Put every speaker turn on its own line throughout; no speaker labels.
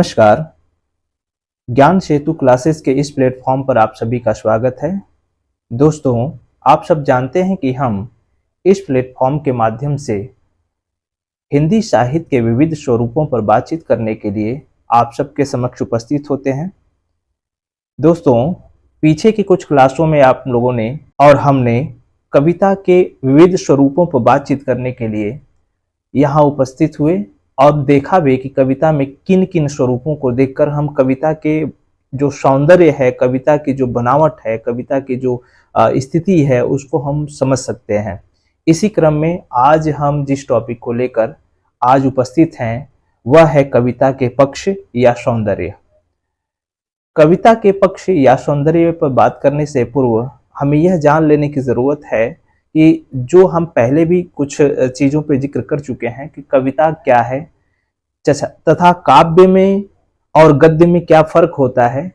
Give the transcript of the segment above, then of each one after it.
नमस्कार। ज्ञान सेतु क्लासेस के इस प्लेटफॉर्म पर आप सभी का स्वागत है। दोस्तों, आप सब जानते हैं कि हम इस प्लेटफॉर्म के माध्यम से हिंदी साहित्य के विविध स्वरूपों पर बातचीत करने के लिए आप सबके समक्ष उपस्थित होते हैं। दोस्तों, पीछे की कुछ क्लासों में आप लोगों ने और हमने कविता के विविध स्वरूपों पर बातचीत करने के लिए यहाँ उपस्थित हुए और देखा भी कि कविता में किन किन स्वरूपों को देखकर हम कविता के जो सौंदर्य है, कविता की जो बनावट है, कविता की जो स्थिति है, उसको हम समझ सकते हैं। इसी क्रम में आज हम जिस टॉपिक को लेकर आज उपस्थित हैं वह है कविता के पक्ष या सौंदर्य। कविता के पक्ष या सौंदर्य पर बात करने से पूर्व हमें यह जान लेने की जरूरत है कि जो हम पहले भी कुछ चीजों पर जिक्र कर चुके हैं कि कविता क्या है तथा काव्य में और गद्य में क्या फर्क होता है,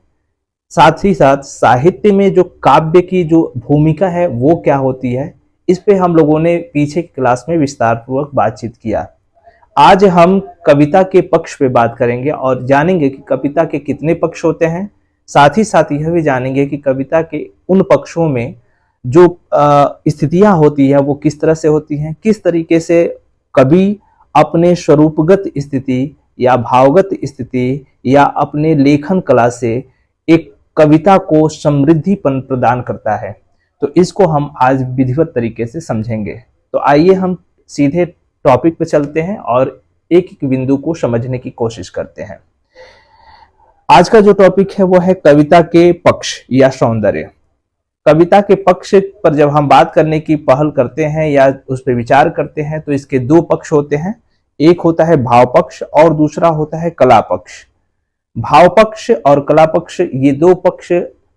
साथ ही साथ साहित्य में जो काव्य की जो भूमिका है वो क्या होती है। इस पे हम लोगों ने पीछे की क्लास में विस्तार पूर्वक बातचीत किया। आज हम कविता के पक्ष पे बात करेंगे और जानेंगे कि कविता के कितने पक्ष होते हैं। साथ ही साथ यह भी जानेंगे कि कविता के उन पक्षों में जो स्थितियां होती है वो किस तरह से होती हैं, किस तरीके से कवि अपने स्वरूपगत स्थिति या भावगत स्थिति या अपने लेखन कला से एक कविता को समृद्धिपन प्रदान करता है। तो इसको हम आज विधिवत तरीके से समझेंगे। तो आइए हम सीधे टॉपिक पे चलते हैं और एक एक बिंदु को समझने की कोशिश करते हैं। आज का जो टॉपिक है वो है कविता के पक्ष या सौंदर्य। कविता के पक्ष पर जब हम बात करने की पहल करते हैं या उस पर विचार करते हैं तो इसके दो पक्ष होते हैं। एक होता है भाव पक्ष और दूसरा होता है कला पक्ष। भाव पक्ष और कला पक्ष ये दो पक्ष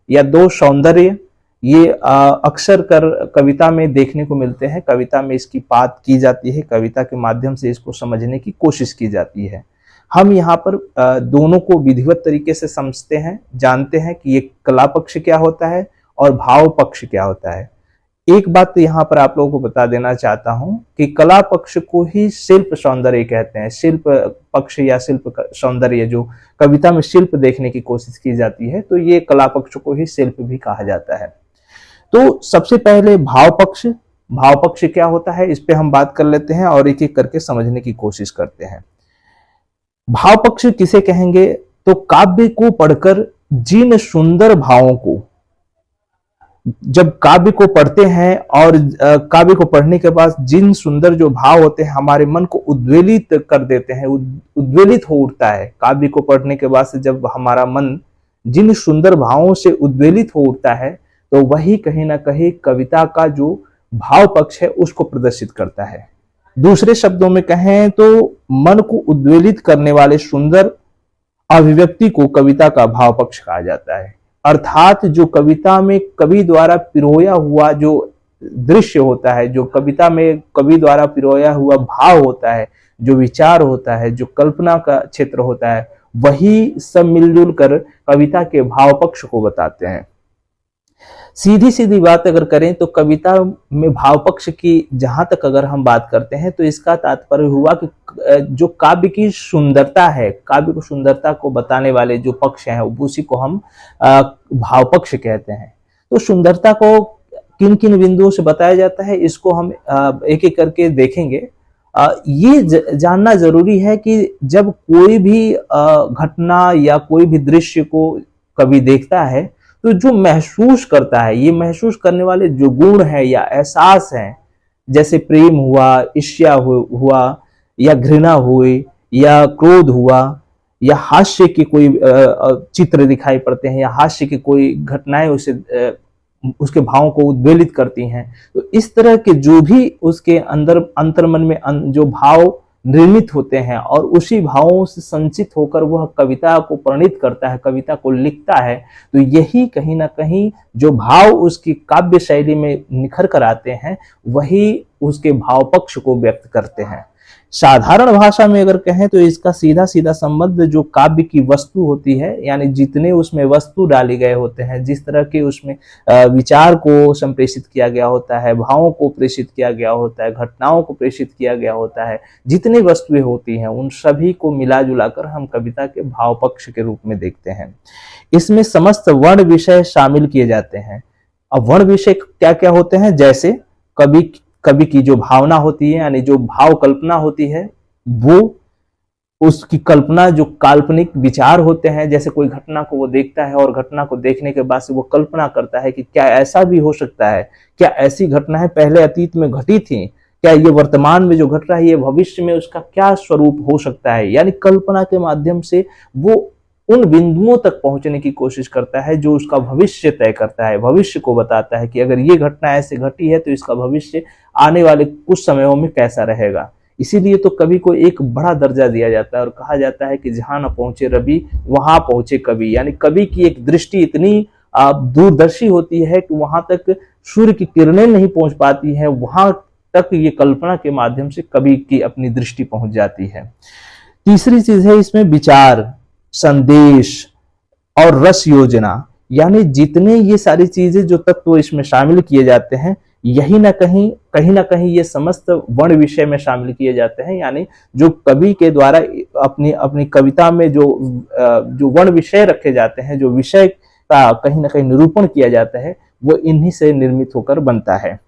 या दो सौंदर्य ये अक्सर कर कविता में देखने को मिलते हैं। कविता में इसकी बात की जाती है, कविता के माध्यम से इसको समझने की कोशिश की जाती है। हम यहाँ पर दोनों को विधिवत तरीके से समझते हैं, जानते हैं कि ये कला पक्ष क्या होता है और भाव पक्ष क्या होता है। एक बात तो यहाँ पर आप लोगों को बता देना चाहता हूं कि कला पक्ष को ही शिल्प सौंदर्य कहते हैं। शिल्प पक्ष या शिल्प सौंदर्य, जो कविता में शिल्प देखने की कोशिश की जाती है, तो ये कला पक्ष को ही शिल्प भी कहा जाता है। तो सबसे पहले भाव पक्ष। भाव पक्ष क्या होता है इस पे हम बात कर लेते हैं और एक एक करके समझने की कोशिश करते हैं। भाव पक्ष किसे कहेंगे? तो काव्य को पढ़कर जिन सुंदर भावों को, जब काव्य को पढ़ते हैं और काव्य को पढ़ने के बाद जिन सुंदर जो भाव होते हैं हमारे मन को उद्वेलित कर देते हैं, उद्वेलित हो उठता है। काव्य को पढ़ने के बाद से जब हमारा मन जिन सुंदर भावों से उद्वेलित हो उठता है तो वही कहीं ना कहीं कविता का जो भाव पक्ष है उसको प्रदर्शित करता है। दूसरे शब्दों में कहें तो मन को उद्वेलित करने वाले सुंदर अभिव्यक्ति को कविता का भाव पक्ष कहा जाता है। अर्थात जो कविता में कवि द्वारा पिरोया हुआ जो दृश्य होता है, जो कविता में कवि द्वारा पिरोया हुआ भाव होता है, जो विचार होता है, जो कल्पना का क्षेत्र होता है, वही सब मिलजुल कर कविता के भाव पक्ष को बताते हैं। सीधी सीधी बात अगर करें तो कविता में भाव पक्ष की जहां तक अगर हम बात करते हैं तो इसका तात्पर्य हुआ कि जो काव्य की सुंदरता है, काव्य को सुंदरता को बताने वाले जो पक्ष हैं उसी को हम भाव पक्ष कहते हैं। तो सुंदरता को किन किन बिंदुओं से बताया जाता है इसको हम एक एक करके देखेंगे। ये जानना जरूरी है कि जब कोई भी घटना या कोई भी दृश्य को कवि देखता है तो जो महसूस करता है, ये महसूस करने वाले जो गुण है या एहसास हैं, जैसे प्रेम हुआ, ईर्ष्या हुआ या घृणा हुई या क्रोध हुआ या हास्य के कोई चित्र दिखाई पड़ते हैं या हास्य की कोई घटनाएं उसे उसके भावों को उद्वेलित करती हैं, तो इस तरह के जो भी उसके अंदर अंतर्मन में जो भाव निर्मित होते हैं और उसी भावों से संचित होकर वह कविता को प्रणीत करता है, कविता को लिखता है, तो यही कहीं ना कहीं जो भाव उसकी काव्य शैली में निखर कर आते हैं वही उसके भाव पक्ष को व्यक्त करते हैं। साधारण भाषा में अगर कहें तो इसका सीधा सीधा संबंध जो काव्य की वस्तु होती है, यानी जितने उसमें वस्तु डाले गए होते हैं, जिस तरह के उसमें विचार को संप्रेषित किया गया होता है, भावों को प्रेषित किया गया होता है, घटनाओं को प्रेषित किया गया होता है, जितनी वस्तुएं होती हैं उन सभी को मिला जुलाकर हम कविता के भाव पक्ष के रूप में देखते हैं। इसमें समस्त वर्ण विषय शामिल किए जाते हैं। अब वर्ण विषय क्या क्या होते हैं? जैसे कवि कवि की जो भावना होती है, यानी जो भाव कल्पना होती है, वो उसकी कल्पना जो काल्पनिक विचार होते हैं, जैसे कोई घटना को वो देखता है और घटना को देखने के बाद से वो कल्पना करता है कि क्या ऐसा भी हो सकता है, क्या ऐसी घटनाएं पहले अतीत में घटी थी, क्या ये वर्तमान में जो घट रहा है ये भविष्य में उसका क्या स्वरूप हो सकता है। यानी कल्पना के माध्यम से वो उन बिंदुओं तक पहुंचने की कोशिश करता है जो उसका भविष्य तय करता है, भविष्य को बताता है कि अगर ये घटना ऐसे घटी है तो इसका भविष्य आने वाले कुछ समयों में कैसा रहेगा। इसीलिए तो कवि को एक बड़ा दर्जा दिया जाता है और कहा जाता है कि जहां न पहुंचे रवि वहां पहुंचे कवि। यानी कवि की एक दृष्टि इतनी दूरदर्शी होती है कि वहां तक सूर्य की किरणें नहीं पहुंच पाती हैं, वहां तक ये कल्पना के माध्यम से कवि की अपनी दृष्टि पहुंच जाती है। तीसरी चीज है इसमें विचार, संदेश और रस योजना। यानी जितने ये सारी चीजें जो तत्व इसमें शामिल किए जाते हैं, यही ना कहीं ना कहीं ये समस्त वर्ण विषय में शामिल किए जाते हैं। यानी जो कवि के द्वारा अपनी अपनी कविता में जो वर्ण विषय रखे जाते हैं, जो विषय का कहीं ना कहीं निरूपण किया जाता है, वो इन्हीं से निर्मित होकर बनता है।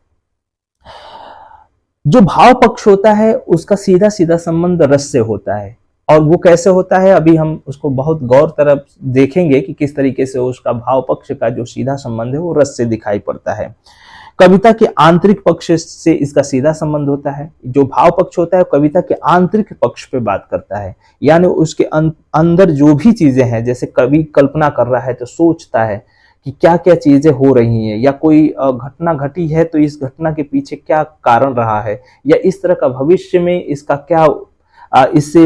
जो भाव पक्ष होता है उसका सीधा सीधा संबंध रस से होता है। और वो कैसे होता है, अभी हम उसको बहुत गौर तरफ देखेंगे कि किस तरीके से उसका भाव पक्ष का जो सीधा संबंध है वो रस से दिखाई पड़ता है। कविता के आंतरिक पक्ष से इसका सीधा संबंध होता है। जो भाव पक्ष होता है कविता के आंतरिक पक्ष पे बात करता है, यानी उसके अंदर जो भी चीजें हैं, जैसे कवि कल्पना कर रहा है तो सोचता है कि क्या क्या चीजें हो रही हैं, या कोई घटना घटी है तो इस घटना के पीछे क्या कारण रहा है, या इस तरह का भविष्य में इसका क्या इससे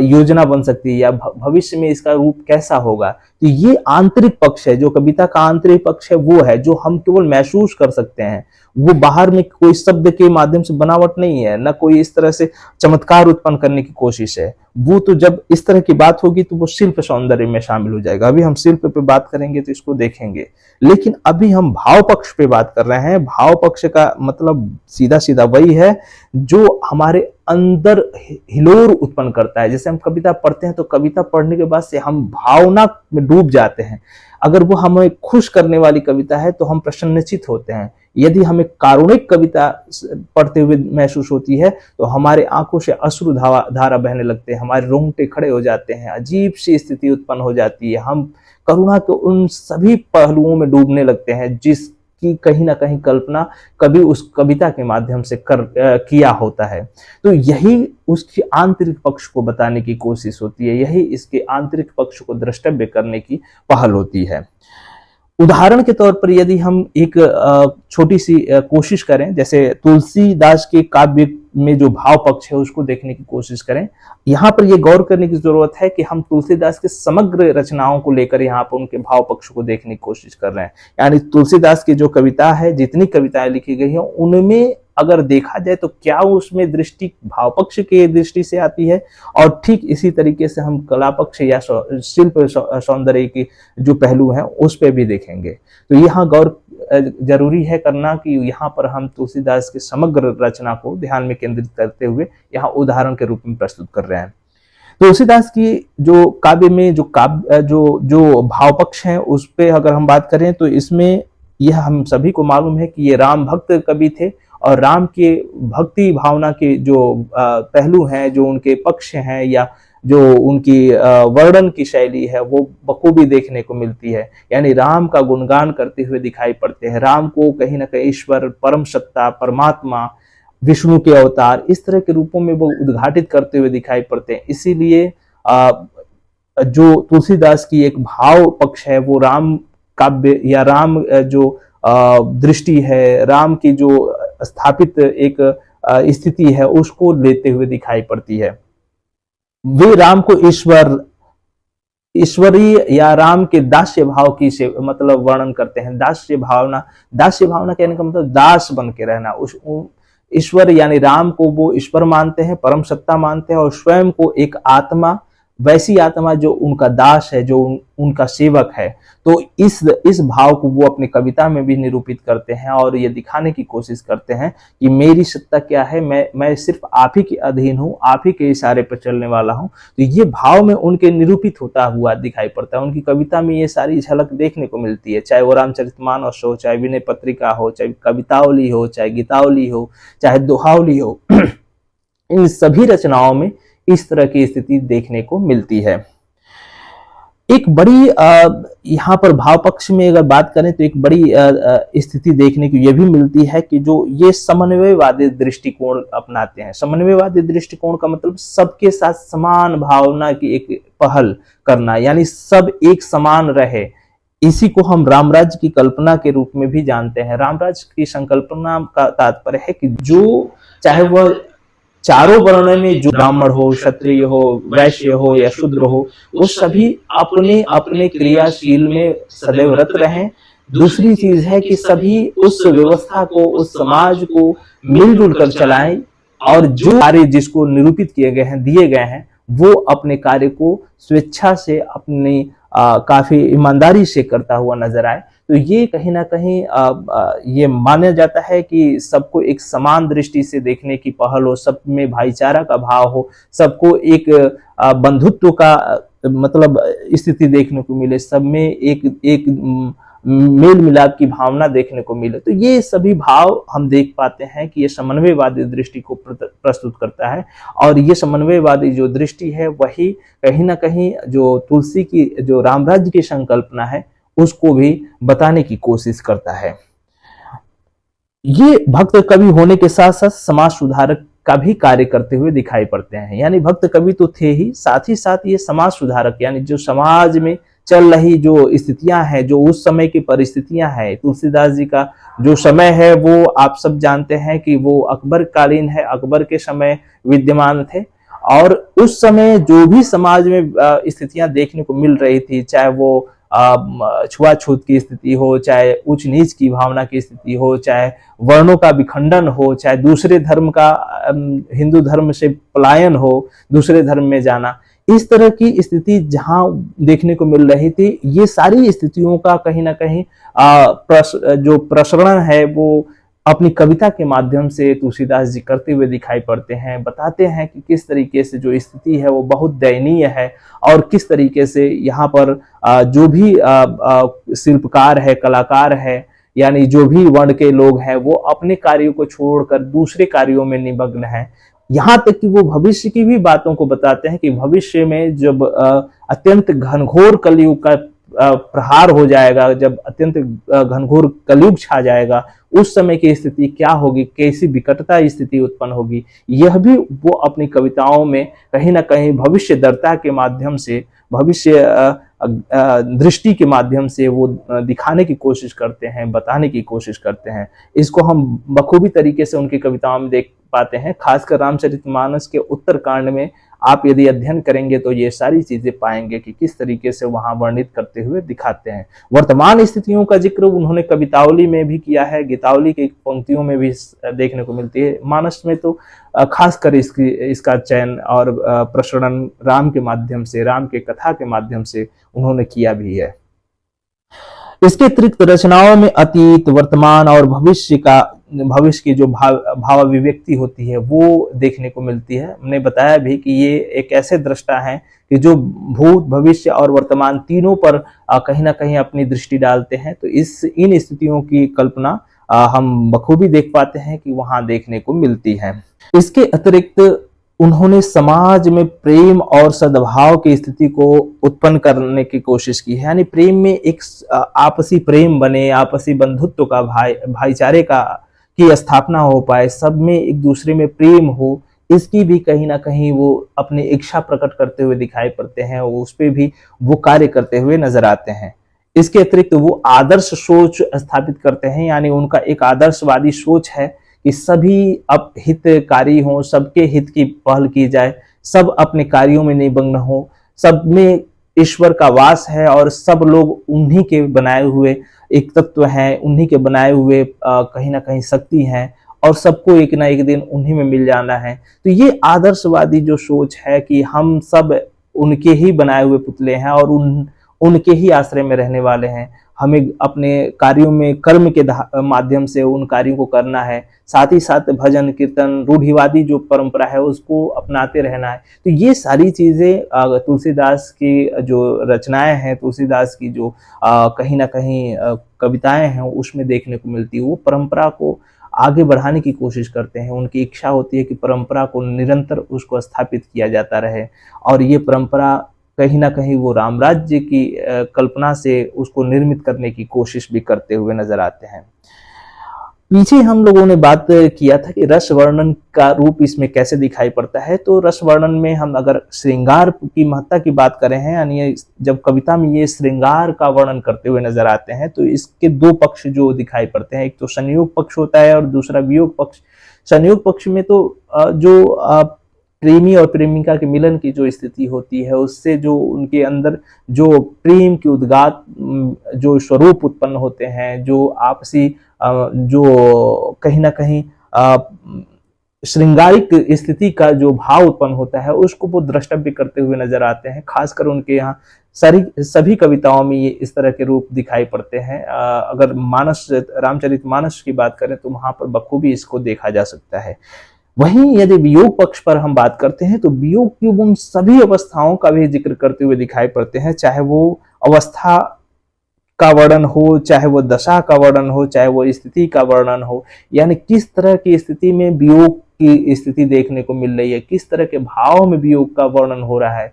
योजना बन सकती है, या भविष्य में इसका रूप कैसा होगा। तो ये आंतरिक पक्ष है, जो कविता का आंतरिक पक्ष है वो है जो हम केवल महसूस कर सकते हैं। वो बाहर में कोई शब्द के माध्यम से बनावट नहीं है, न कोई इस तरह से चमत्कार उत्पन्न करने की कोशिश है। वो तो जब इस तरह की बात होगी तो वो शिल्प सौंदर्य में शामिल हो जाएगा। अभी हम शिल्प पे बात करेंगे तो इसको देखेंगे, लेकिन अभी हम भाव पक्ष पे बात कर रहे हैं। भाव पक्ष का मतलब सीधा सीधा वही है जो हमारे अंदर हिलोर उत्पन्न करता है। जैसे हम कविता पढ़ते हैं तो कविता पढ़ने के बाद से हम भावना में डूब जाते हैं। अगर वो हमें खुश करने वाली कविता है तो हम प्रसन्नचित होते हैं। यदि हमें कारुणिक कविता पढ़ते हुए महसूस होती है तो हमारे आंखों से अश्रु धारा बहने लगते हैं, हमारे रोंगटे खड़े हो जाते हैं, अजीब सी स्थिति उत्पन्न हो जाती है। हम करुणा के उन सभी पहलुओं में डूबने लगते हैं जिसकी कहीं ना कहीं कल्पना कभी उस कविता के माध्यम से किया होता है। तो यही उसकी आंतरिक पक्ष को बताने की कोशिश होती है, यही इसके आंतरिक पक्ष को द्रष्टव्य करने की पहल होती है। उदाहरण के तौर पर यदि हम एक छोटी सी कोशिश करें, जैसे तुलसीदास के काव्य में जो भाव पक्ष है उसको देखने की कोशिश करें। यहाँ पर यह गौर करने की जरूरत है कि हम तुलसीदास के समग्र रचनाओं को लेकर यहाँ पर उनके भाव पक्ष को देखने की कोशिश कर रहे हैं। यानी तुलसीदास की जो कविता है, जितनी कविताएं लिखी गई हैं, उनमें अगर देखा जाए तो क्या उसमें दृष्टि भाव पक्ष की दृष्टि से आती है, और ठीक इसी तरीके से हम कला पक्ष या शिल्प सौंदर्य की जो पहलू हैं उस पर भी देखेंगे। तो यहाँ गौर जरूरी है करना कि यहाँ पर हम तुलसीदास के समग्र रचना को ध्यान में केंद्रित करते हुए यहाँ उदाहरण के रूप में प्रस्तुत कर रहे हैं। तुलसीदास की जो काव्य में जो भाव पक्ष है उस पे अगर हम बात करें तो इसमें यह हम सभी को मालूम है कि ये राम भक्त कवि थे, और राम के भक्ति भावना के जो पहलू हैं, जो उनके पक्ष हैं, या जो उनकी वर्णन की शैली है, वो बखूबी देखने को मिलती है। यानी राम का गुणगान करते हुए दिखाई पड़ते हैं। राम को कहीं ना कहीं ईश्वर, परम सत्ता, परमात्मा, विष्णु के अवतार, इस तरह के रूपों में वो उद्घाटित करते हुए दिखाई पड़ते हैं। इसीलिए जो तुलसीदास की एक भाव पक्ष है वो राम काव्य या राम जो दृष्टि है, राम की जो स्थापित एक स्थिति है उसको लेते हुए दिखाई पड़ती है। वे राम को ईश्वरीय या राम के दास्य भाव की से मतलब वर्णन करते हैं। दास्य भावना कहने का मतलब दास बन के रहना, ईश्वर यानी राम को वो ईश्वर मानते हैं, परम सत्ता मानते हैं, और स्वयं को एक आत्मा, वैसी आत्मा जो उनका दास है, जो उनका सेवक है। तो इस भाव को वो अपनी कविता में भी निरूपित करते हैं और ये दिखाने की कोशिश करते हैं कि मेरी सत्ता क्या है, मैं सिर्फ आप ही के अधीन हूँ, आप ही के इशारे पर चलने वाला हूँ। तो ये भाव में उनके निरूपित होता हुआ दिखाई पड़ता है। उनकी कविता में ये सारी झलक देखने को मिलती है, चाहे वो रामचरितमानस हो, चाहे विनय पत्रिका हो, चाहे कवितावली हो, चाहे गीतावली हो, चाहे दोहावली हो। इन सभी रचनाओं में इस तरह की स्थिति देखने को मिलती है। एक बड़ी यहाँ पर भाव पक्ष में अगर बात करें तो एक बड़ी स्थिति देखने को यह भी मिलती है कि जो ये समन्वयवादी दृष्टिकोण अपनाते हैं। समन्वयवादी दृष्टिकोण का मतलब सबके साथ समान भावना की एक पहल करना, यानी सब एक समान रहे। इसी को हम रामराज्य की कल्पना के रूप में भी जानते हैं। रामराज्य की संकल्पना का तात्पर्य है कि जो चाहे वह चारों वर्ण में जो ब्राह्मण हो, क्षत्रिय हो, वैश्य हो या शूद्र हो, वो सभी अपने अपने क्रियाशील में सदैव रत रहें। दूसरी चीज है कि सभी उस व्यवस्था को, उस समाज को मिलजुल कर चलाएं, और जो कार्य जिसको निरूपित किए गए हैं, दिए गए हैं, वो अपने कार्य को स्वेच्छा से, अपनी काफी ईमानदारी से करता हुआ नजर आए। तो ये कहीं ना कहीं ये माना जाता है कि सबको एक समान दृष्टि से देखने की पहल हो, सब में भाईचारा का भाव हो, सबको एक बंधुत्व का मतलब स्थिति देखने को मिले, सब में एक मेल मिलाप की भावना देखने को मिले। तो ये सभी भाव हम देख पाते हैं कि ये समन्वयवादी दृष्टि को प्रस्तुत करता है। और ये समन्वयवादी जो दृष्टि है वही कहीं ना कहीं जो तुलसी की जो रामराज्य की संकल्पना है उसको भी बताने की कोशिश करता है। ये भक्त कवि होने के साथ साथ समाज सुधारक का भी कार्य करते हुए दिखाई पड़ते हैं। यानी भक्त कवि तो थे ही, साथ ये समाज सुधारक, यानी जो समाज में चल रही जो स्थितियां हैं, जो उस समय की परिस्थितियां हैं। तुलसीदास जी का जो समय है वो आप सब जानते हैं कि वो अकबर कालीन है, अकबर के समय विद्यमान थे। और उस समय जो भी समाज में स्थितियां देखने को मिल रही थी, चाहे वो छुआछूत की स्थिति हो, चाहे उच्च नीच की भावना की स्थिति हो, चाहे वर्णों का विखंडन हो, चाहे दूसरे धर्म का हिंदू धर्म से पलायन हो, दूसरे धर्म में जाना, इस तरह की स्थिति जहां देखने को मिल रही थी, ये सारी स्थितियों का कहीं ना कहीं जो प्रसरण है वो अपनी कविता के माध्यम से तुलसीदास जी करते हुए दिखाई पड़ते हैं। बताते हैं कि किस तरीके से जो स्थिति है वो बहुत दयनीय है, और किस तरीके से यहाँ पर जो भी शिल्पकार है, कलाकार है, यानी जो भी वर्ण के लोग हैं, वो अपने कार्यों को छोड़कर दूसरे कार्यों में निमग्न हैं। यहाँ तक कि वो भविष्य की भी बातों को बताते हैं कि भविष्य में जब अत्यंत घनघोर कलयुग का प्रहार हो जाएगा, जब अत्यंत घनघोर कलयुग छा जाएगा, उस समय की स्थिति क्या होगी, कैसी विकटता स्थिति उत्पन्न होगी, यह भी वो अपनी कविताओं में कहीं ना कहीं भविष्य दर्ता के माध्यम से, भविष्य दृष्टि के माध्यम से वो दिखाने की कोशिश करते हैं, बताने की कोशिश करते हैं। इसको हम बखूबी तरीके से उनकी कविताओं में देख पाते हैं। खासकर रामचरितमानस के उत्तरकांड में आप यदि अध्ययन करेंगे तो ये सारी चीजें पाएंगे कि किस तरीके से वहां वर्णित करते हुए दिखाते हैं। वर्तमान स्थितियों का जिक्र उन्होंने कवितावली में भी किया है, गीतावली की पंक्तियों में भी देखने को मिलती है। मानस में तो खासकर इसका चयन और प्रसरण राम के माध्यम से, राम के कथा के माध्यम से उन्होंने किया भी है। इसके अतिरिक्त रचनाओं में अतीत, वर्तमान और भविष्य की जो भाव अभिव्यक्ति होती है वो देखने को मिलती है। हमने बताया भी कि ये एक ऐसे दृष्टा हैं कि जो भूत, भविष्य और वर्तमान तीनों पर कहीं ना कहीं अपनी दृष्टि डालते हैं। तो इन स्थितियों की कल्पना हम बखूबी देख पाते हैं कि वहां देखने को मिलती है। इसके अतिरिक्त उन्होंने समाज में प्रेम और सद्भाव की स्थिति को उत्पन्न करने की कोशिश की है। यानी प्रेम में एक आपसी प्रेम बने, आपसी बंधुत्व का, भाईचारे का की स्थापना हो पाए, सब में एक दूसरे में प्रेम हो, इसकी भी कहीं ना कहीं वो अपनी इच्छा प्रकट करते हुए दिखाई पड़ते हैं। उस पर भी वो कार्य करते हुए नजर आते हैं। इसके अतिरिक्त वो आदर्श सोच स्थापित करते हैं, यानी उनका एक आदर्शवादी सोच है कि सभी अब हितकारी हों, सबके हित की पहल की जाए, सब अपने कार्यों में निमग्न हो, सब में ईश्वर का वास है और सब लोग उन्हीं के बनाए हुए एक तत्व हैं, उन्हीं के बनाए हुए कहीं ना कहीं शक्ति हैं, और सबको एक ना एक दिन उन्हीं में मिल जाना है। तो ये आदर्शवादी जो सोच है कि हम सब उनके ही बनाए हुए पुतले हैं और उनके ही आश्रय में रहने वाले हैं, हमें अपने कार्यों में कर्म के माध्यम से उन कार्यों को करना है, साथ ही साथ भजन कीर्तन रूढ़िवादी जो परंपरा है उसको अपनाते रहना है। तो ये सारी चीजें तुलसीदास की जो रचनाएं हैं, तुलसीदास की जो कहीं ना कहीं कविताएं हैं उसमें देखने को मिलती है। वो परंपरा को आगे बढ़ाने की कोशिश करते हैं, उनकी इच्छा होती है कि परंपरा को निरंतर उसको स्थापित किया जाता रहे और ये परंपरा कहीं ना कहीं वो राम राज्य की कल्पना से उसको निर्मित करने की कोशिश भी करते हुए नजर आते हैं। पीछे हम लोगों ने बात किया था कि रस वर्णन का रूप इसमें कैसे दिखाई पड़ता है। तो रस वर्णन में हम अगर श्रृंगार की महत्ता की बात करें हैं, यानी जब कविता में ये श्रृंगार का वर्णन करते हुए नजर आते हैं तो इसके दो पक्ष जो दिखाई पड़ते हैं, एक तो संयोग पक्ष होता है और दूसरा वियोग पक्ष। संयोग पक्ष में तो जो प्रेमी और प्रेमिका के मिलन की जो स्थिति होती है उससे जो उनके अंदर जो प्रेम की उद्गात जो स्वरूप उत्पन्न होते हैं, जो आपसी जो कहीं ना कहीं श्रृंगारिक स्थिति का जो भाव उत्पन्न होता है उसको वो द्रष्टव्य करते हुए नजर आते हैं। खासकर उनके यहाँ सभी कविताओं में ये इस तरह के रूप दिखाई पड़ते हैं। अगर रामचरितमानस की बात करें तो वहां पर बखूबी इसको देखा जा सकता है। वहीं यदि वियोग पक्ष पर हम बात करते हैं तो वियोग की उन सभी अवस्थाओं का भी जिक्र करते हुए दिखाई पड़ते हैं, चाहे वो अवस्था का वर्णन हो, चाहे वो दशा का वर्णन हो, चाहे वो स्थिति का वर्णन हो, यानी किस तरह की स्थिति में वियोग की स्थिति देखने को मिल रही है, किस तरह के भाव में वियोग का वर्णन हो रहा है,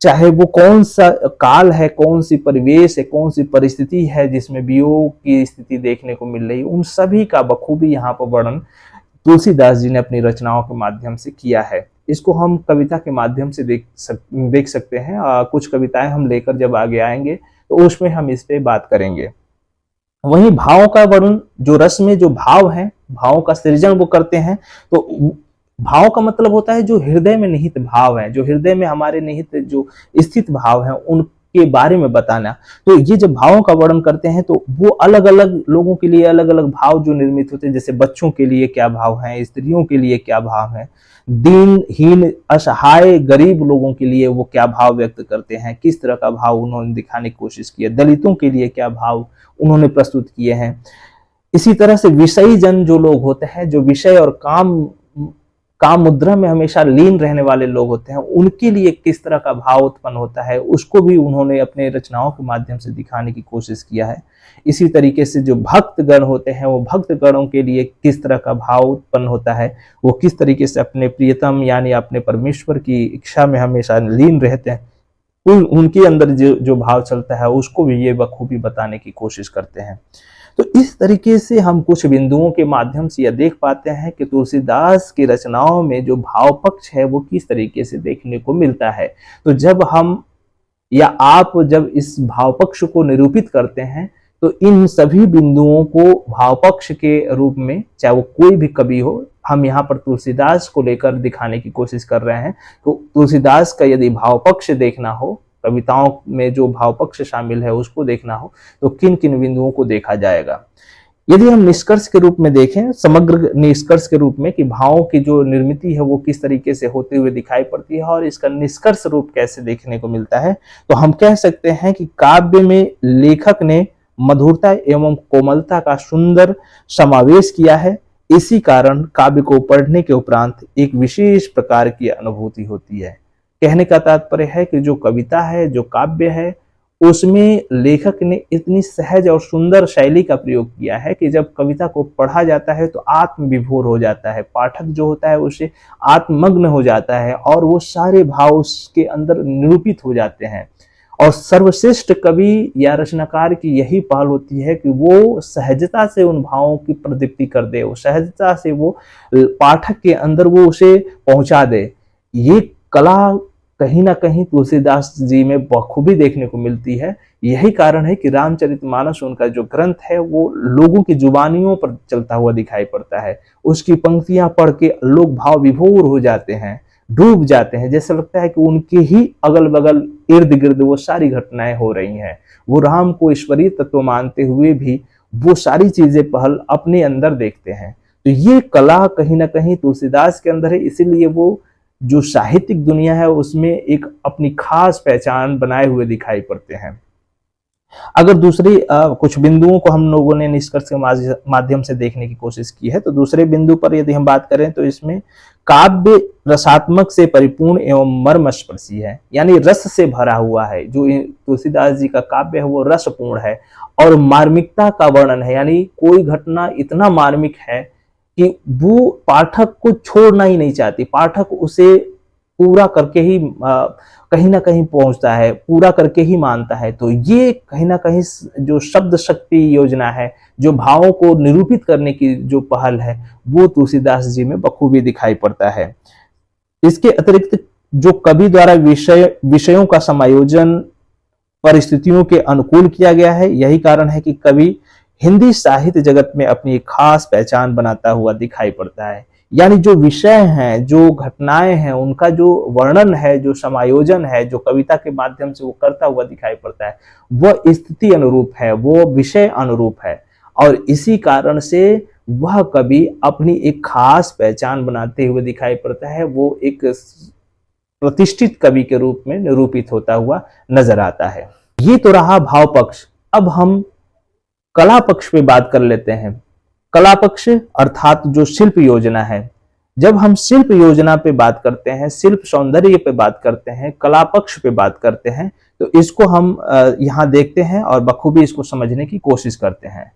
चाहे वो कौन सा काल है, कौन सी परिवेश है, कौन सी परिस्थिति है जिसमें वियोग की स्थिति देखने को मिल रही है, उन सभी का बखूबी यहाँ पर वर्णन तुलसीदास जी ने अपनी रचनाओं के माध्यम से किया है। इसको हम कविता के माध्यम से देख सकते हैं। कुछ कविताएं हम लेकर जब आगे आएंगे तो उसमें हम इस पे बात करेंगे। वहीं भावों का वर्णन, जो रस में जो भाव है, भावों का सृजन वो करते हैं। तो भाव का मतलब होता है जो हृदय में निहित भाव है, जो हृदय में हमारे निहित जो स्थित भाव है उनके बारे में बताना। तो ये जब भावों का वर्णन करते हैं तो वो अलग अलग लोगों के लिए अलग अलग भाव जो निर्मित होते हैं, जैसे बच्चों के लिए क्या भाव है, स्त्रियों के लिए क्या भाव है, दीनहीन असहाय गरीब लोगों के लिए वो क्या भाव व्यक्त करते हैं, किस तरह का भाव उन्होंने दिखाने की कोशिश की है, दलितों के लिए क्या भाव उन्होंने प्रस्तुत किए हैं। इसी तरह से विषयी जन जो लोग होते हैं, जो विषय और काम मुद्रा में हमेशा लीन रहने वाले लोग होते हैं, उनके लिए किस तरह का भाव उत्पन्न होता है उसको भी उन्होंने अपने रचनाओं के माध्यम से दिखाने की कोशिश किया है। इसी तरीके से जो भक्त गण होते हैं, वो भक्त गणों के लिए किस तरह का भाव उत्पन्न होता है, वो किस तरीके से अपने प्रियतम यानी अपने परमेश्वर की इच्छा में हमेशा लीन रहते हैं, उनके अंदर जो भाव चलता है उसको भी ये बखूबी बताने की कोशिश करते हैं। तो इस तरीके से हम कुछ बिंदुओं के माध्यम से यह देख पाते हैं कि तुलसीदास की रचनाओं में जो भाव पक्ष है वो किस तरीके से देखने को मिलता है। तो जब हम या आप जब इस भाव पक्ष को निरूपित करते हैं तो इन सभी बिंदुओं को भाव पक्ष के रूप में, चाहे वो कोई भी कवि हो, हम यहाँ पर तुलसीदास को लेकर दिखाने की कोशिश कर रहे हैं। तो तुलसीदास का यदि भाव पक्ष देखना हो, कविताओं में जो भाव पक्ष शामिल है उसको देखना हो, तो किन किन बिंदुओं को देखा जाएगा। यदि हम निष्कर्ष के रूप में देखें, समग्र निष्कर्ष के रूप में कि भावों की जो निर्मित है वो किस तरीके से होते हुए दिखाई पड़ती है और इसका निष्कर्ष रूप कैसे देखने को मिलता है, तो हम कह सकते हैं कि काव्य में लेखक ने मधुरता एवं कोमलता का सुंदर समावेश किया है। इसी कारण काव्य को पढ़ने के उपरांत एक विशेष प्रकार की अनुभूति होती है। कहने का तात्पर्य है कि जो कविता है, जो काव्य है, उसमें लेखक ने इतनी सहज और सुंदर शैली का प्रयोग किया है कि जब कविता को पढ़ा जाता है तो आत्म विभोर हो जाता है, पाठक जो होता है उसे आत्ममग्न हो जाता है और वो सारे भाव उसके अंदर निरूपित हो जाते हैं। और सर्वश्रेष्ठ कवि या रचनाकार की यही पहल होती है कि वो सहजता से उन भावों की प्रदीप्ति कर दे, वो सहजता से वो पाठक के अंदर वो उसे पहुंचा दे। ये कला कहीं ना कहीं तुलसीदास जी में बखूबी देखने को मिलती है। यही कारण है कि रामचरितमानस उनका जो ग्रंथ है वो लोगों की जुबानियों पर चलता हुआ दिखाई पड़ता है। उसकी पंक्तियां पढ़ के लोग भाव विभोर हो जाते हैं, डूब जाते हैं, जैसा लगता है कि उनके ही अगल बगल इर्द गिर्द वो सारी घटनाएं हो रही हैं। वो राम को ईश्वरीय तत्व मानते हुए भी वो सारी चीजें पहल अपने अंदर देखते हैं। तो ये कला कहीं ना कहीं तुलसीदास के अंदर है, इसीलिए वो जो साहित्यिक दुनिया है उसमें एक अपनी खास पहचान बनाए हुए दिखाई पड़ते हैं। अगर दूसरी कुछ बिंदुओं को हम लोगों ने निष्कर्ष के माध्यम से देखने की कोशिश की है, तो दूसरे बिंदु पर यदि हम बात करें तो इसमें काव्य रसात्मक से परिपूर्ण एवं मर्मस्पर्शी है, यानी रस से भरा हुआ है। जो तुलसीदास जी का काव्य है वो रसपूर्ण है और मार्मिकता का वर्णन है, यानी कोई घटना इतना मार्मिक है कि वो पाठक को छोड़ना ही नहीं चाहती, पाठक उसे पूरा करके ही कहीं ना कहीं पहुंचता है, पूरा करके ही मानता है। तो ये कहीं ना कहीं जो शब्द शक्ति योजना है, जो भावों को निरूपित करने की जो पहल है, वो तुलसीदास जी में बखूबी दिखाई पड़ता है। इसके अतिरिक्त जो कवि द्वारा विषयों का समायोजन परिस्थितियों के अनुकूल किया गया है, यही कारण है कि कवि हिंदी साहित्य जगत में अपनी एक खास पहचान बनाता हुआ दिखाई पड़ता है। यानी जो विषय हैं, जो घटनाएं हैं, उनका जो वर्णन है, जो समायोजन है, जो कविता के माध्यम से वो करता हुआ दिखाई पड़ता है, वह स्थिति अनुरूप है, वो विषय अनुरूप है। और इसी कारण से वह कवि अपनी एक खास पहचान बनाते हुए दिखाई पड़ता है, वो एक प्रतिष्ठित कवि के रूप में निरूपित होता हुआ नजर आता है। ये तो रहा भाव पक्ष। अब हम कला पक्ष पे बात कर लेते हैं। कला पक्ष अर्थात जो शिल्प योजना है। जब हम शिल्प योजना पे बात करते हैं, शिल्प सौंदर्य पे बात करते हैं, कला पक्ष पे बात करते हैं, तो इसको हम यहाँ देखते हैं और बखूबी इसको समझने की कोशिश करते हैं।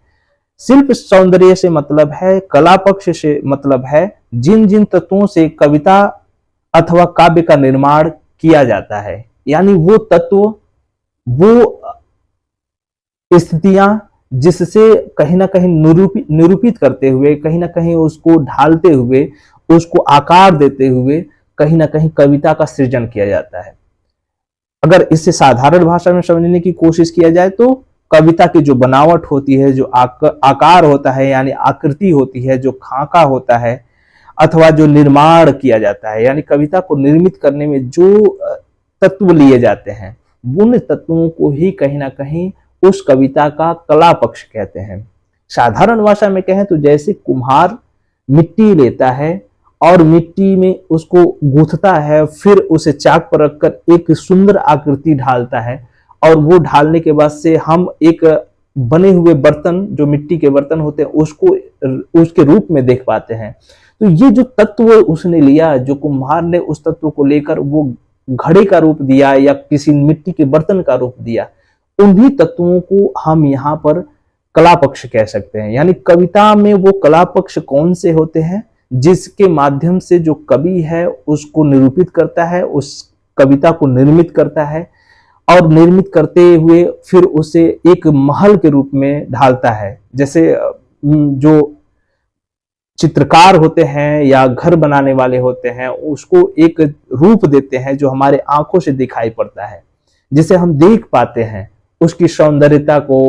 शिल्प सौंदर्य से मतलब है, कला पक्ष से मतलब है जिन जिन तत्वों से कविता अथवा काव्य का निर्माण किया जाता है, यानी वो तत्व, वो स्थितियां जिससे कहीं ना कहीं निरूपित करते हुए, कहीं ना कहीं उसको ढालते हुए, उसको आकार देते हुए कहीं ना कहीं कविता का सृजन किया जाता है। अगर इससे साधारण भाषा में समझने की कोशिश किया जाए तो कविता की जो बनावट होती है, जो आकार होता है, यानी आकृति होती है, जो खाका होता है, अथवा जो निर्माण किया जाता है, यानी कविता को निर्मित करने में जो तत्व लिए जाते हैं, उन तत्वों को ही कहीं ना कहीं उस कविता का कला पक्ष कहते हैं। साधारण भाषा में कहें तो जैसे कुम्हार मिट्टी लेता है और मिट्टी में उसको गूंथता है, फिर उसे चाक पर रखकर एक सुंदर आकृति ढालता है, और वो ढालने के बाद से हम एक बने हुए बर्तन, जो मिट्टी के बर्तन होते हैं, उसको उसके रूप में देख पाते हैं। तो ये जो तत्व उसने लिया, जो कुम्हार ने उस तत्व को लेकर वो घड़े का रूप दिया या किसी मिट्टी के बर्तन का रूप दिया, उन्हीं तत्वों को हम यहाँ पर कला पक्ष कह सकते हैं। यानी कविता में वो कला पक्ष कौन से होते हैं, जिसके माध्यम से जो कवि है उसको निरूपित करता है, उस कविता को निर्मित करता है, और निर्मित करते हुए फिर उसे एक महल के रूप में ढालता है। जैसे जो चित्रकार होते हैं या घर बनाने वाले होते हैं, उसको एक रूप देते हैं जो हमारे आंखों से दिखाई पड़ता है, जिसे हम देख पाते हैं, उसकी सौंदर्यता को,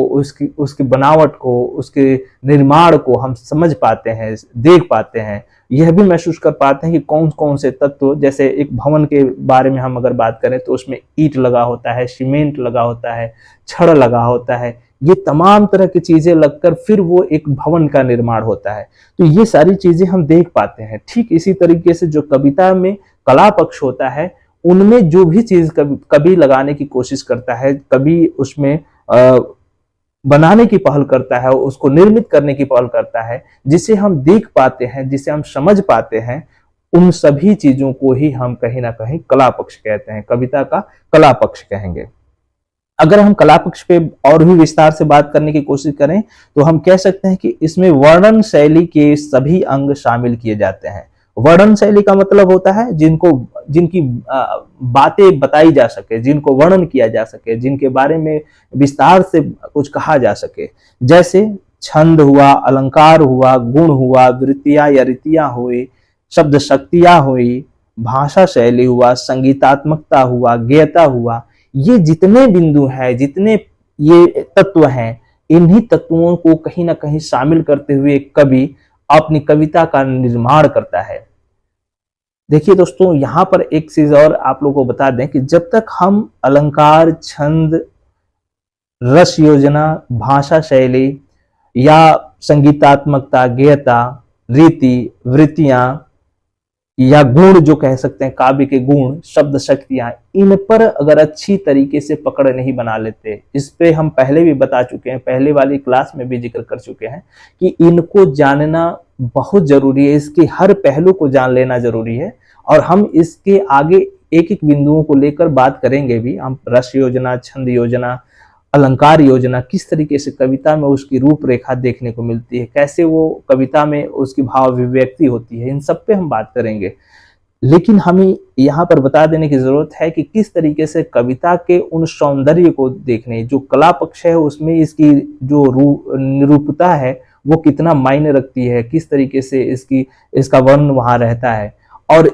उसकी बनावट को, उसके निर्माण को हम समझ पाते हैं, देख पाते हैं, यह भी महसूस कर पाते हैं कि कौन कौन से तत्व, जैसे एक भवन के बारे में हम अगर बात करें तो उसमें ईंट लगा होता है, सीमेंट लगा होता है, छड़ लगा होता है, ये तमाम तरह की चीजें लगकर फिर वो एक भवन का निर्माण होता है। तो ये सारी चीजें हम देख पाते हैं। ठीक इसी तरीके से जो कविता में कला पक्ष होता है, उनमें जो भी चीज कवि लगाने की कोशिश करता है, कवि उसमें बनाने की पहल करता है, उसको निर्मित करने की पहल करता है, जिसे हम देख पाते हैं, जिसे हम समझ पाते हैं, उन सभी चीजों को ही हम कहीं ना कहीं कला पक्ष कहते हैं, कविता का कला पक्ष कहेंगे। अगर हम कला पक्ष पे और भी विस्तार से बात करने की कोशिश करें तो हम कह सकते हैं कि इसमें वर्णन शैली के सभी अंग शामिल किए जाते हैं। वर्णन शैली का मतलब होता है जिनकी बातें बताई जा सके, जिनको वर्णन किया जा सके, जिनके बारे में विस्तार से कुछ कहा जा सके। जैसे छंद हुआ, अलंकार हुआ, गुण हुआ, वृत्तियां या रीतियां हुई, शब्द शक्तियां हुई, भाषा शैली हुआ, संगीतात्मकता हुआ, गेयता हुआ, ये जितने बिंदु हैं, जितने ये तत्व हैं, इन्हीं तत्वों को कहीं ना कहीं शामिल करते हुए कवि अपनी कविता का निर्माण करता है। देखिए दोस्तों, यहाँ पर एक चीज और आप लोगों को बता दें कि जब तक हम अलंकार, छंद, रस योजना, भाषा शैली या संगीतात्मकता, गेयता, रीति, वृत्तियां या गुण जो कह सकते हैं, काव्य के गुण, शब्द शक्तियां, इन पर अगर अच्छी तरीके से पकड़ नहीं बना लेते, इस पे हम पहले भी बता चुके हैं, पहले वाली क्लास में भी जिक्र कर चुके हैं कि इनको जानना बहुत जरूरी है, इसके हर पहलू को जान लेना जरूरी है। और हम इसके आगे एक एक बिंदुओं को लेकर बात करेंगे भी। हम रस योजना, छंद योजना, अलंकार योजना, किस तरीके से कविता में उसकी रूपरेखा देखने को मिलती है, कैसे वो कविता में उसकी भाव अभिव्यक्ति होती है, इन सब पे हम बात करेंगे। लेकिन हमें यहाँ पर बता देने की जरूरत है कि किस तरीके से कविता के उन सौंदर्य को देखने, जो कला पक्ष है उसमें इसकी जो निरूपता है वो कितना मायने रखती है, किस तरीके से इसका वर्ण वहां रहता है। और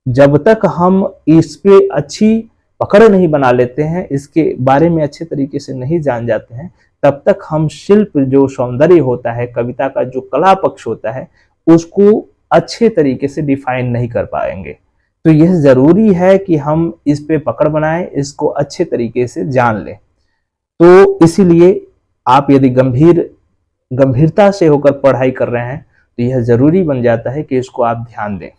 जब तक हम इस पे अच्छी पकड़ नहीं बना लेते हैं, इसके बारे में अच्छे तरीके से नहीं जान जाते हैं, तब तक हम शिल्प जो सौंदर्य होता है, कविता का जो कला पक्ष होता है, उसको अच्छे तरीके से डिफाइन नहीं कर पाएंगे। तो यह जरूरी है कि हम इस पे पकड़ बनाएं, इसको अच्छे तरीके से जान लें। तो इसीलिए आप यदि गंभीरता से होकर पढ़ाई कर रहे हैं तो यह जरूरी बन जाता है कि इसको आप ध्यान दें।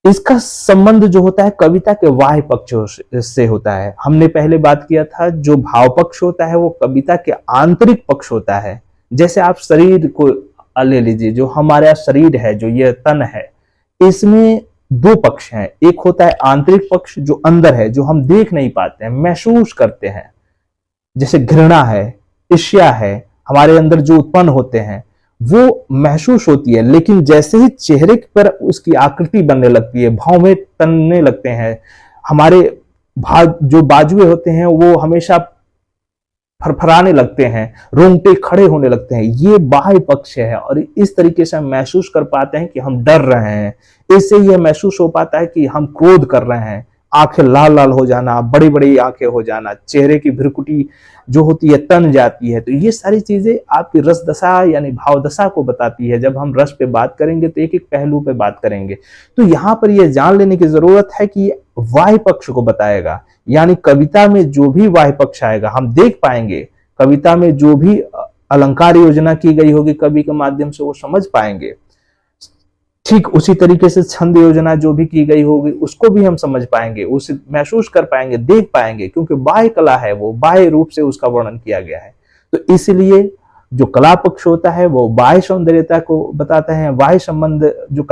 इसका संबंध जो होता है कविता के बाह्य पक्ष से होता है। हमने पहले बात किया था, जो भाव पक्ष होता है वो कविता के आंतरिक पक्ष होता है। जैसे आप शरीर को ले लीजिए, जो हमारा शरीर है, जो ये तन है, इसमें दो पक्ष हैं। एक होता है आंतरिक पक्ष, जो अंदर है, जो हम देख नहीं पाते हैं, महसूस करते हैं। जैसे घृणा है, ईर्ष्या है, हमारे अंदर जो उत्पन्न होते हैं वो महसूस होती है, लेकिन जैसे ही चेहरे पर उसकी आकृति बनने लगती है, भाव में तनने लगते हैं, हमारे जो बाजुए होते हैं वो हमेशा फरफराने लगते हैं, रोंगटे खड़े होने लगते हैं, ये बाह्य पक्ष है। और इस तरीके से हम महसूस कर पाते हैं कि हम डर रहे हैं। इससे यह महसूस हो पाता है कि हम क्रोध कर रहे हैं, आंखें लाल लाल हो जाना, बड़ी बड़ी आंखें हो जाना, चेहरे की भ्रुकुटी जो होती है तन जाती है। तो ये सारी चीजें आपकी रस दशा यानी भाव दशा को बताती है। जब हम रस पे बात करेंगे तो एक एक पहलू पे बात करेंगे। तो यहाँ पर यह जान लेने की जरूरत है कि वाह्य पक्ष को बताएगा, यानी कविता में जो भी वाह्य पक्ष आएगा हम देख पाएंगे, कविता में जो भी अलंकार योजना की गई होगी कवि के माध्यम से वो समझ पाएंगे। ठीक उसी तरीके से छंद योजना जो भी की गई होगी उसको भी हम समझ पाएंगे, उसे महसूस कर पाएंगे, देख पाएंगे, क्योंकि बाह्य कला है, वो बाह्य रूप से उसका वर्णन किया गया है। तो इसलिए जो कला पक्ष होता है वो बाह्य सौंदर्यता को बताता है, बाह्य संबंध जो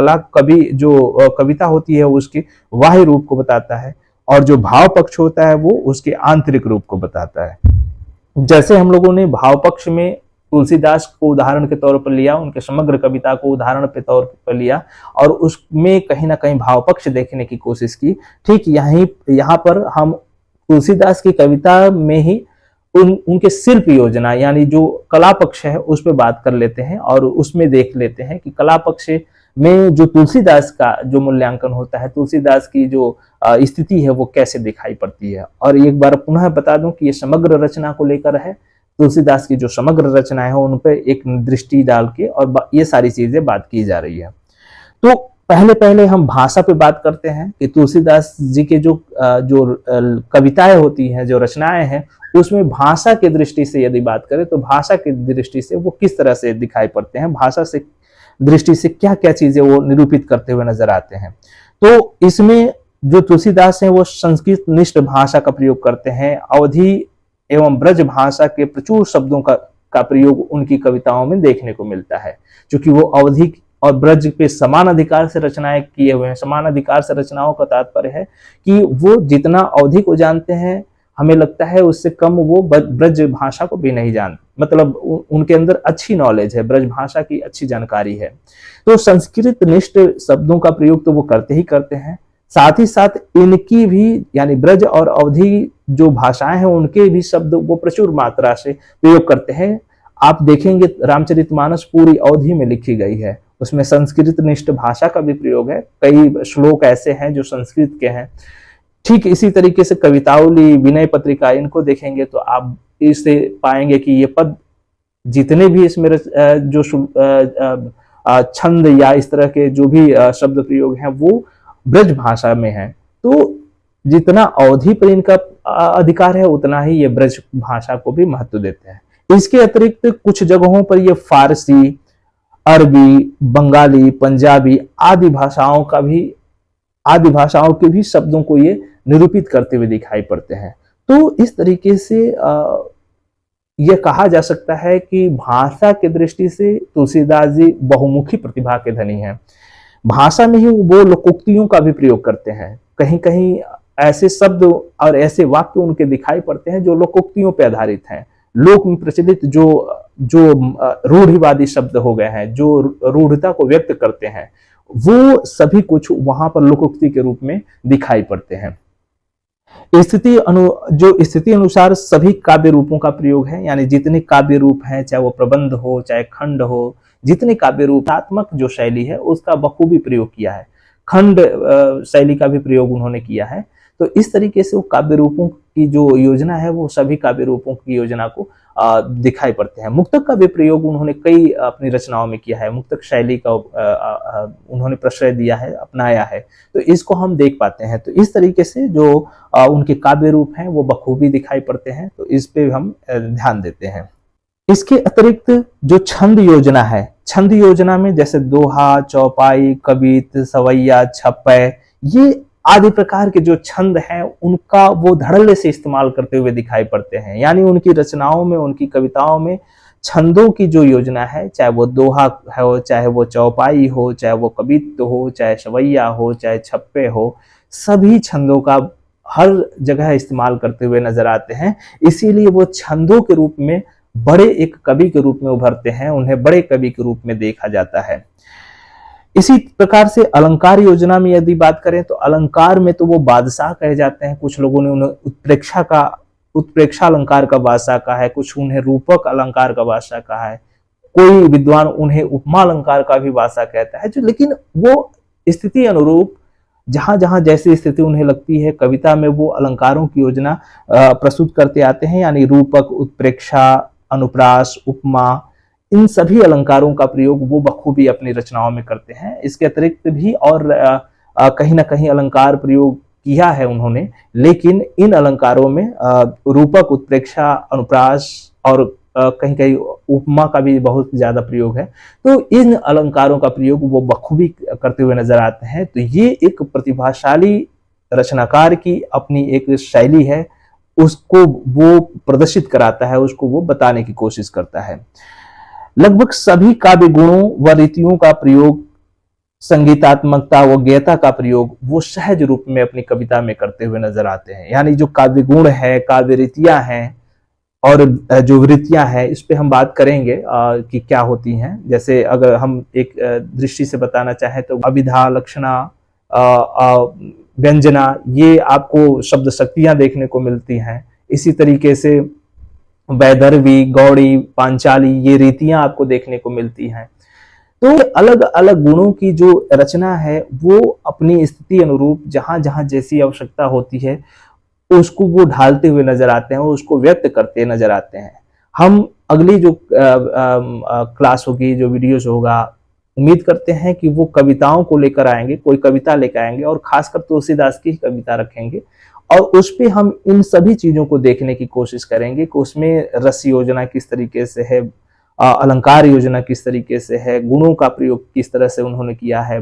कविता होती है उसके बाह्य रूप को बताता है, और जो भाव पक्ष होता है वो उसके आंतरिक रूप को बताता है। जैसे हम लोगों ने भाव पक्ष में तुलसीदास को उदाहरण के तौर पर लिया, उनके समग्र कविता को उदाहरण के तौर पर लिया और उसमें कहीं ना कहीं भाव पक्ष देखने की कोशिश की। ठीक यहाँ पर हम तुलसीदास की कविता में ही उनके शिल्प योजना यानी जो कला पक्ष है उस पर बात कर लेते हैं और उसमें देख लेते हैं कि कला पक्ष में जो तुलसीदास का जो मूल्यांकन होता है, तुलसीदास की जो स्थिति है वो कैसे दिखाई पड़ती है। और एक बार पुनः बता दूं कि ये समग्र रचना को लेकर है, तुलसीदास की जो समग्र रचना है उन पर एक दृष्टि डाल के और ये सारी चीजें बात की जा रही है। तो पहले हम भाषा पे बात करते हैं कि तुलसीदास जी के जो कविताएं होती हैं, जो रचनाएं हैं, उसमें भाषा की दृष्टि से यदि बात करें तो भाषा की दृष्टि से वो किस तरह से दिखाई पड़ते हैं, भाषा से दृष्टि से क्या क्या चीजें वो निरूपित करते हुए नजर आते हैं। तो इसमें जो तुलसीदास हैं वो संस्कृत निष्ठ भाषा का प्रयोग करते हैं। अवधी एवं ब्रज भाषा के प्रचुर शब्दों का प्रयोग उनकी कविताओं में देखने को मिलता है, क्योंकि वो अवधी और ब्रज पे समान अधिकार से रचनाएं किए हुए हैं। समान अधिकार से रचनाओं का तात्पर्य है कि वो जितना अवधी को जानते हैं हमें लगता है उससे कम वो ब्रज भाषा को भी नहीं जानते, मतलब उनके अंदर अच्छी नॉलेज है, ब्रज भाषा की अच्छी जानकारी है। तो संस्कृत निष्ठ शब्दों का प्रयोग तो वो करते ही करते हैं, साथ ही साथ इनकी भी यानी ब्रज और अवधी जो भाषाएं हैं उनके भी शब्द वो प्रचुर मात्रा से प्रयोग करते हैं। आप देखेंगे रामचरितमानस पूरी अवधी में लिखी गई है, उसमें संस्कृत निष्ठ भाषा का भी प्रयोग है, कई श्लोक ऐसे हैं जो संस्कृत के हैं। ठीक इसी तरीके से कवितावली, विनय पत्रिका, इनको देखेंगे तो आप इससे पाएंगे कि ये पद जितने भी इसमें जो छंद या इस तरह के जो भी शब्द प्रयोग हैं वो ब्रज भाषा में है। तो जितना अवधि पर इनका अधिकार है उतना ही ये ब्रज भाषा को भी महत्व देते हैं। इसके अतिरिक्त कुछ जगहों पर ये फारसी, अरबी, बंगाली, पंजाबी आदि भाषाओं के भी शब्दों को ये निरूपित करते हुए दिखाई पड़ते हैं। तो इस तरीके से यह कहा जा सकता है कि भाषा की दृष्टि से तुलसीदास जी बहुमुखी प्रतिभा के धनी हैं। भाषा में ही वो लोकोक्तियों का भी प्रयोग करते हैं। कहीं कहीं ऐसे शब्द और ऐसे वाक्य उनके दिखाई पड़ते हैं जो लोकोक्तियों पर आधारित हैं। लोक में प्रचलित जो रूढ़िवादी शब्द हो गए हैं, जो रूढ़ता को व्यक्त करते हैं, वो सभी कुछ वहां पर लोकोक्ति के रूप में दिखाई पड़ते हैं। स्थिति अनुसार सभी काव्य रूपों का प्रयोग है, यानी जितने काव्य रूप हैं, चाहे वो प्रबंध हो चाहे खंड हो, जितने काव्य रूपात्मक जो शैली है उसका बखूबी प्रयोग किया है। खंड शैली का भी प्रयोग उन्होंने किया है। तो इस तरीके से वो काव्य रूपों की जो योजना है वो सभी काव्य रूपों की योजना को दिखाई पड़ते हैं। मुक्तक का भी प्रयोग उन्होंने कई अपनी रचनाओं में किया है। मुक्तक शैली का उन्होंने प्रश्रय दिया है, अपनाया है, तो इसको हम देख पाते हैं। तो इस तरीके से जो उनके काव्य रूप हैं वो बखूबी दिखाई पड़ते हैं, तो इस पे हम ध्यान देते हैं। इसके अतिरिक्त जो छंद योजना है, छंद योजना में जैसे दोहा, चौपाई, कवित, सवैया, छप्पय, ये आदि प्रकार के जो छंद हैं उनका वो धड़ल्ले से इस्तेमाल करते हुए दिखाई पड़ते हैं। यानी उनकी रचनाओं में, उनकी कविताओं में छंदों की जो योजना है, चाहे वो दोहा हो, चाहे वो चौपाई हो, चाहे वो कवित्त हो, चाहे सवैया हो, चाहे छप्पे हो, सभी छंदों का हर जगह इस्तेमाल करते हुए नजर आते हैं। इसीलिए वो छंदों के रूप में बड़े एक कवि के रूप में उभरते हैं, उन्हें बड़े कवि के रूप में देखा जाता है। इसी प्रकार से अलंकार योजना में यदि बात करें तो अलंकार में तो वो बादशाह कहे जाते हैं। कुछ लोगों ने उन्हें उत्प्रेक्षा अलंकार का बादशाह कहा है, कुछ उन्हें रूपक अलंकार का बादशाह कहा है, कोई विद्वान उन्हें उपमा अलंकार का भी बादशाह कहता है। जो लेकिन वो स्थिति अनुरूप जहां जहां जैसी स्थिति उन्हें लगती है कविता में वो अलंकारों की योजना प्रस्तुत करते आते हैं। यानी रूपक, उत्प्रेक्षा, अनुप्रास, उपमा, इन सभी अलंकारों का प्रयोग वो बखूबी अपनी रचनाओं में करते हैं। इसके अतिरिक्त भी और कहीं ना कहीं अलंकार प्रयोग किया है उन्होंने, लेकिन इन अलंकारों में रूपक, उत्प्रेक्षा, अनुप्रास और कहीं कहीं उपमा का भी बहुत ज्यादा प्रयोग है। तो इन अलंकारों का प्रयोग वो बखूबी करते हुए नजर आते हैं। तो ये एक प्रतिभाशाली रचनाकार की अपनी एक शैली है, उसको वो प्रदर्शित कराता है, उसको वो बताने की कोशिश करता है। लगभग सभी काव्य गुणों व रीतियों का प्रयोग, संगीतात्मकता व ज्ञता का प्रयोग वो सहज रूप में अपनी कविता में करते हुए नजर आते हैं। यानी जो काव्य गुण है, काव्य रीतियां हैं और जो वृत्तियां हैं, इस पे हम बात करेंगे कि क्या होती हैं। जैसे अगर हम एक दृष्टि से बताना चाहें तो अभिधा, लक्षणा, व्यंजना, ये आपको शब्द शक्तियां देखने को मिलती हैं। इसी तरीके से वैदर्भी, गौड़ी, पांचाली, ये रीतियां आपको देखने को मिलती हैं। तो अलग अलग गुणों की जो रचना है वो अपनी स्थिति अनुरूप जहां जहां जैसी आवश्यकता होती है उसको वो ढालते हुए नजर आते हैं, उसको व्यक्त करते नजर आते हैं। हम अगली जो क्लास होगी, जो वीडियोस होगा, उम्मीद करते हैं कि वो कविताओं को लेकर आएंगे, कोई कविता लेकर आएंगे और खासकर तुलसीदास की कविता रखेंगे और उस पे हम इन सभी चीजों को देखने की कोशिश करेंगे कि उसमें रस योजना किस तरीके से है, अलंकार योजना किस तरीके से है, गुणों का प्रयोग किस तरह से उन्होंने किया है,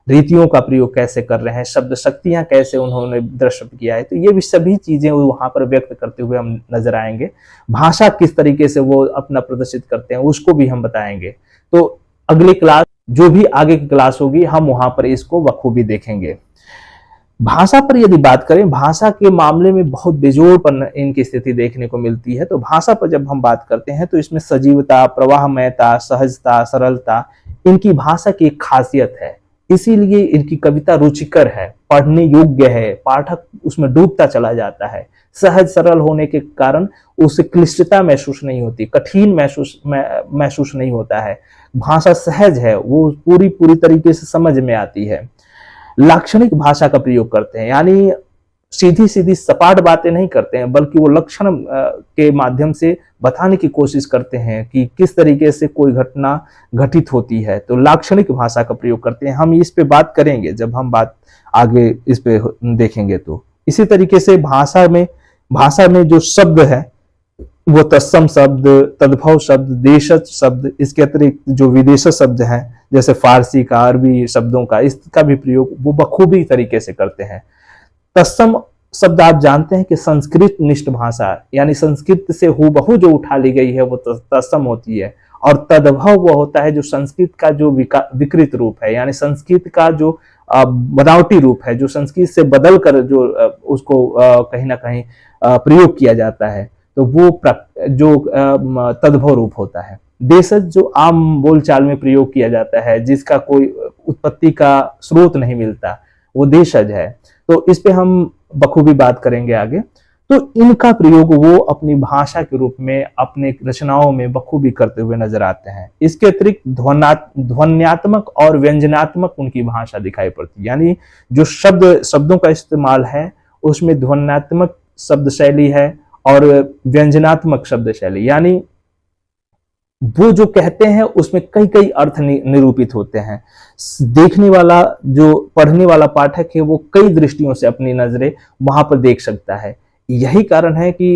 रीतियों का प्रयोग कैसे कर रहे हैं, शब्द शक्तियां कैसे उन्होंने दर्शित किया है। तो ये भी सभी चीजें वहां पर व्यक्त करते हुए हम नजर आएंगे। भाषा किस तरीके से वो अपना प्रदर्शित करते हैं उसको भी हम बताएंगे। तो अगली क्लास, जो भी आगे की क्लास होगी, हम वहां पर इसको बखूबी देखेंगे। भाषा पर यदि बात करें, भाषा के मामले में बहुत बेजोड़पन इनकी स्थिति देखने को मिलती है। तो भाषा पर जब हम बात करते हैं तो इसमें सजीवता, प्रवाहमयता, सहजता, सरलता इनकी भाषा की एक खासियत है। इसीलिए इनकी कविता रुचिकर है, पढ़ने योग्य है, पाठक उसमें डूबता चला जाता है। सहज सरल होने के कारण उसे क्लिष्टता महसूस नहीं होती, कठिन महसूस नहीं होता है। भाषा सहज है, वो पूरी तरीके से समझ में आती है। लाक्षणिक भाषा का प्रयोग करते हैं, यानी सीधी सीधी सपाट बातें नहीं करते हैं, बल्कि वो लक्षण के माध्यम से बताने की कोशिश करते हैं कि किस तरीके से कोई घटना घटित होती है। तो लाक्षणिक भाषा का प्रयोग करते हैं। हम इस पे बात करेंगे जब हम बात आगे इस पे देखेंगे। तो इसी तरीके से भाषा में जो शब्द है वो तत्सम शब्द, तद्भव शब्द, देशज शब्द, इसके अतिरिक्त जो विदेशज शब्द हैं जैसे फारसी का, अरबी शब्दों का, इसका भी प्रयोग वो बखूबी तरीके से करते हैं। तत्सम शब्द आप जानते हैं कि संस्कृत निष्ठ भाषा, यानी संस्कृत से हूबहू जो उठा ली गई है वो तत्सम होती है। और तद्भव वो होता है जो संस्कृत का जो विकृत रूप है, यानी संस्कृत का जो बनावटी रूप है, जो संस्कृत से बदल कर जो उसको कहीं ना कहीं प्रयोग किया जाता है, तो वो जो तद्भव रूप होता है। देशज जो आम बोलचाल में प्रयोग किया जाता है, जिसका कोई उत्पत्ति का स्रोत नहीं मिलता, वो देशज है। तो इस पे हम बखूबी बात करेंगे आगे। तो इनका प्रयोग वो अपनी भाषा के रूप में अपने रचनाओं में बखूबी करते हुए नजर आते हैं। इसके अतिरिक्त ध्वन्यात्मक और व्यंजनात्मक उनकी भाषा दिखाई पड़ती है, यानी जो शब्दों का इस्तेमाल है उसमें ध्वन्यात्मक शब्द शैली है और व्यंजनात्मक शब्द शैली, यानी वो जो कहते हैं उसमें कई कई अर्थ निरूपित होते हैं। देखने वाला, जो पढ़ने वाला पाठक है, वो कई दृष्टियों से अपनी नजरें वहां पर देख सकता है। यही कारण है कि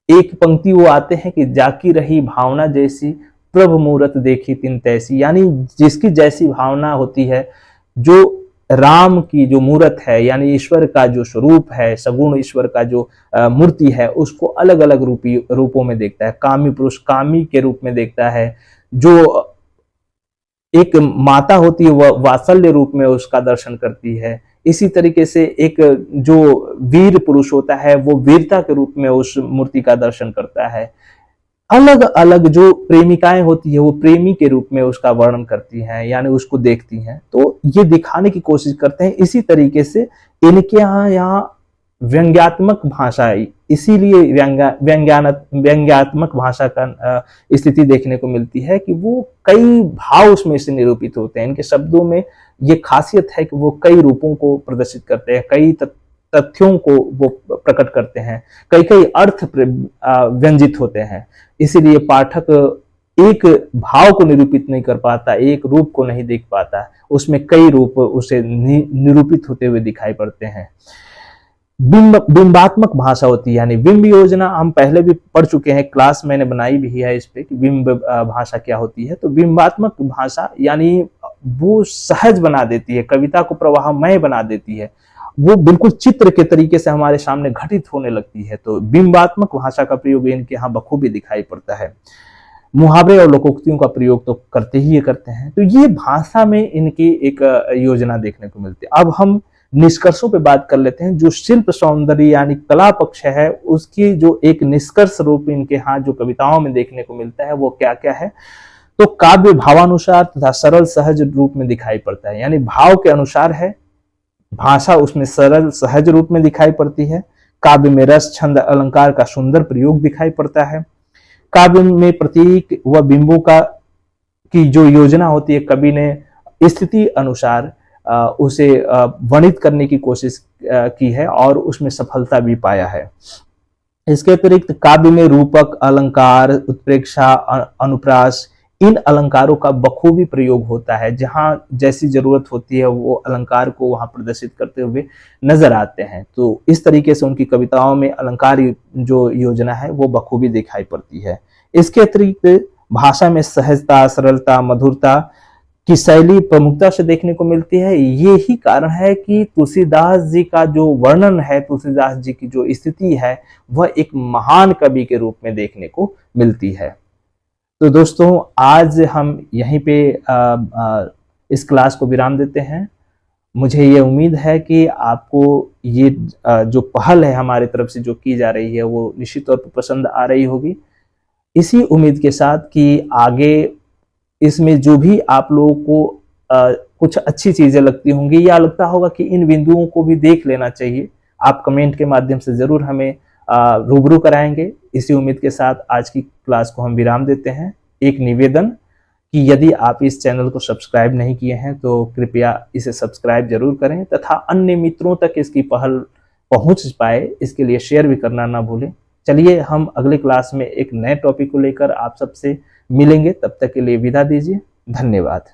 एक पंक्ति वो आते हैं कि जाकी रही भावना जैसी, प्रभु मूरत देखी तिन तैसी, यानी जिसकी जैसी भावना होती है, जो राम की जो मूरत है, यानी ईश्वर का जो स्वरूप है, सगुण ईश्वर का जो मूर्ति है, उसको अलग अलग रूपों में देखता है। कामी पुरुष कामी के रूप में देखता है, जो एक माता होती है वह वात्सल्य रूप में उसका दर्शन करती है। इसी तरीके से एक जो वीर पुरुष होता है वो वीरता के रूप में उस मूर्ति का दर्शन करता है। अलग अलग जो प्रेमिकाएं होती है वो प्रेमी के रूप में उसका वर्णन करती हैं, यानी उसको देखती हैं। तो ये दिखाने की कोशिश करते हैं। इसी तरीके से इनके यहाँ व्यंग्यात्मक भाषा है, इसीलिए व्यंग्यात्मक भाषा का स्थिति देखने को मिलती है कि वो कई भाव उसमें से निरूपित होते हैं। इनके शब्दों में ये खासियत है कि वो कई रूपों को प्रदर्शित करते हैं, कई तथ्यों को वो प्रकट करते हैं, कई कई अर्थ व्यंजित होते हैं। इसीलिए पाठक एक भाव को निरूपित नहीं कर पाता, एक रूप को नहीं देख पाता, उसमें कई रूप उसे निरूपित होते हुए दिखाई पड़ते हैं। बिंबात्मक भाषा होती है, यानी बिंब योजना हम पहले भी पढ़ चुके हैं, क्लास मैंने बनाई भी है इस पे कि बिंब भाषा क्या होती है। तो बिंबात्मक भाषा यानी वो सहज बना देती है, कविता को प्रवाहमय बना देती है, वो बिल्कुल चित्र के तरीके से हमारे सामने घटित होने लगती है। तो बिंबात्मक भाषा का प्रयोग इनके यहाँ बखूबी दिखाई पड़ता है। मुहावरे और लोकोक्तियों का प्रयोग तो करते ही करते हैं। तो ये भाषा में इनकी एक योजना देखने को मिलती है। अब हम निष्कर्षों पे बात कर लेते हैं। जो शिल्प सौंदर्य यानी कला पक्ष है, उसकी जो एक निष्कर्ष रूप इनके यहाँ जो कविताओं में देखने को मिलता है वो क्या क्या है। तो काव्य भावानुसार तथा सरल सहज रूप में दिखाई पड़ता है, यानी भाव के अनुसार है, भाषा उसमें सरल सहज रूप में दिखाई पड़ती है। काव्य में रस छंद अलंकार का सुंदर प्रयोग दिखाई पड़ता है। काव्य में प्रतीक व बिंबों की जो योजना होती है, कवि ने स्थिति अनुसार उसे वर्णित करने की कोशिश की है और उसमें सफलता भी पाया है। इसके अतिरिक्त काव्य में रूपक, अलंकार, उत्प्रेक्षा, अनुप्रास, इन अलंकारों का बखूबी प्रयोग होता है। जहां जैसी जरूरत होती है वो अलंकार को वहां प्रदर्शित करते हुए नजर आते हैं। तो इस तरीके से उनकी कविताओं में अलंकार जो योजना है वो बखूबी दिखाई पड़ती है। इसके अतिरिक्त भाषा में सहजता, सरलता, मधुरता की शैली प्रमुखता से देखने को मिलती है। यही कारण है कि तुलसीदास जी का जो वर्णन है, तुलसीदास जी की जो स्थिति है, वह एक महान कवि के रूप में देखने को मिलती है। तो दोस्तों आज हम यहीं पे इस क्लास को विराम देते हैं। मुझे ये उम्मीद है कि आपको ये जो पहल है हमारी तरफ से जो की जा रही है वो निश्चित तौर पर पसंद आ रही होगी। इसी उम्मीद के साथ कि आगे इसमें जो भी आप लोगों को कुछ अच्छी चीजें लगती होंगी या लगता होगा कि इन बिंदुओं को भी देख लेना चाहिए, आप कमेंट के माध्यम से जरूर हमें रूबरू कराएंगे। इसी उम्मीद के साथ आज की क्लास को हम विराम देते हैं। एक निवेदन कि यदि आप इस चैनल को सब्सक्राइब नहीं किए हैं तो कृपया इसे सब्सक्राइब जरूर करें तथा अन्य मित्रों तक इसकी पहल पहुंच पाए, इसके लिए शेयर भी करना ना भूलें। चलिए हम अगली क्लास में एक नए टॉपिक को लेकर आप सबसे मिलेंगे। तब तक के लिए विदा दीजिए। धन्यवाद।